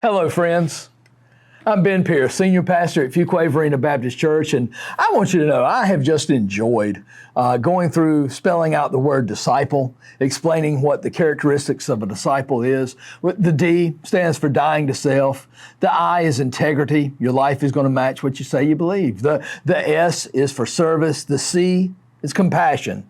Hello, friends. I'm Ben Pierce, Senior Pastor at Fuquay-Varina Baptist Church, and I want you to know I have just enjoyed going through spelling out the word disciple, explaining what the characteristics of a disciple is. The D stands for dying to self. The I is integrity. Your life is going to match what you say you believe. The S is for service. The C is compassion.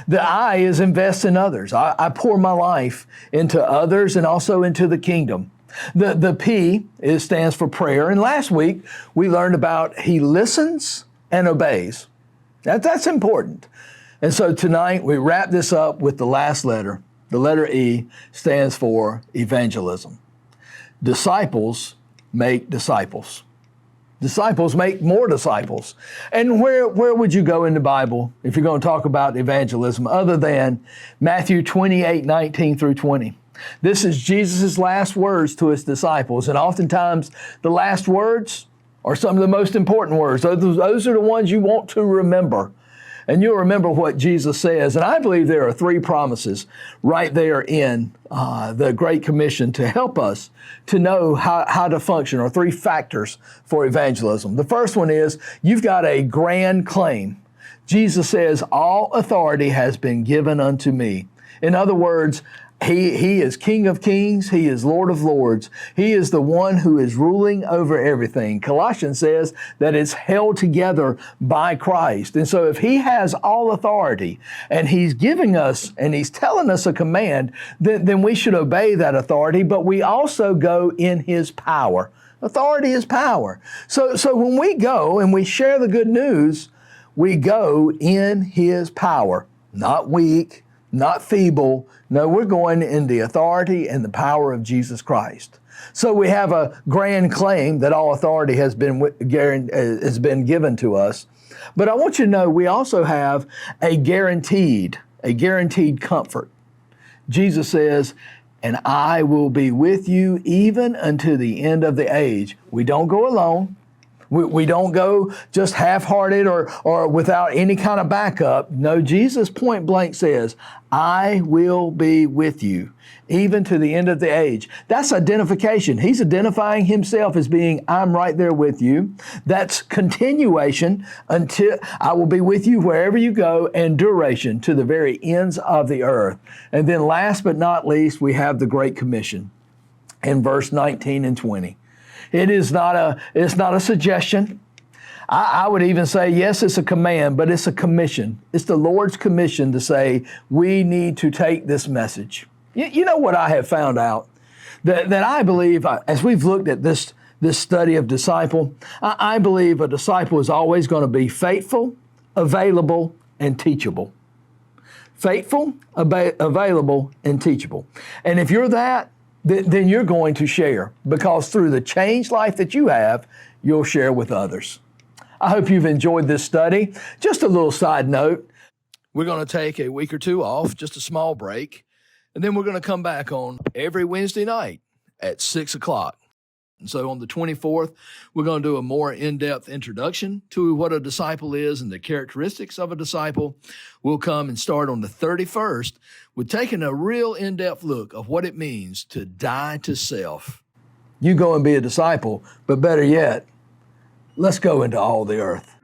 The I is invest in others. I pour my life into others and also into the kingdom. The P stands for prayer. And last week, we learned about he listens and obeys. That's important. And so tonight, we wrap this up with the last letter. The letter E stands for evangelism. Disciples make disciples. Disciples make more disciples. And where would you go in the Bible if you're going to talk about evangelism other than Matthew 28:19 through 20? This is Jesus' last words to his disciples. And oftentimes the last words are some of the most important words. Those are the ones you want to remember. And you'll remember what Jesus says. And I believe there are three promises right there in the Great Commission to help us to know how to function, or three factors for evangelism. The first one is you've got a grand claim. Jesus says, all authority has been given unto me. In other words, He is King of Kings. He is Lord of Lords. He is the one who is ruling over everything. Colossians says that it's held together by Christ. And so if he has all authority and he's giving us and he's telling us a command, then we should obey that authority, but we also go in his power. Authority is power. So when we go and we share the good news, we go in his power, not weak, not feeble. No, we're going in the authority and the power of Jesus Christ. So we have a grand claim that all authority has been given to us. But I want you to know we also have a guaranteed comfort. Jesus says, and I will be with you even unto the end of the age. We don't go alone. We don't go just half-hearted or without any kind of backup. No, Jesus point blank says, I will be with you even to the end of the age. That's identification. He's identifying himself as being, I'm right there with you. That's continuation until I will be with you wherever you go, and duration to the very ends of the earth. And then last but not least, we have the Great Commission in verse 19 and 20. It's not a suggestion. I would even say, yes, it's a command, but it's a commission. It's the Lord's commission to say, we need to take this message. You know what I have found out? That I believe, as we've looked at this study of disciple, I believe a disciple is always going to be faithful, available, and teachable. Faithful, available, and teachable. And if you're that, then you're going to share, because through the changed life that you have, you'll share with others. I hope you've enjoyed this study. Just a little side note, we're going to take a week or two off, just a small break, and then we're going to come back on every Wednesday night at 6 o'clock. And so on the 24th, we're going to do a more in-depth introduction to what a disciple is and the characteristics of a disciple. We'll come and start on the 31st with taking a real in-depth look of what it means to die to self. You go and be a disciple, but better yet, let's go into all the earth.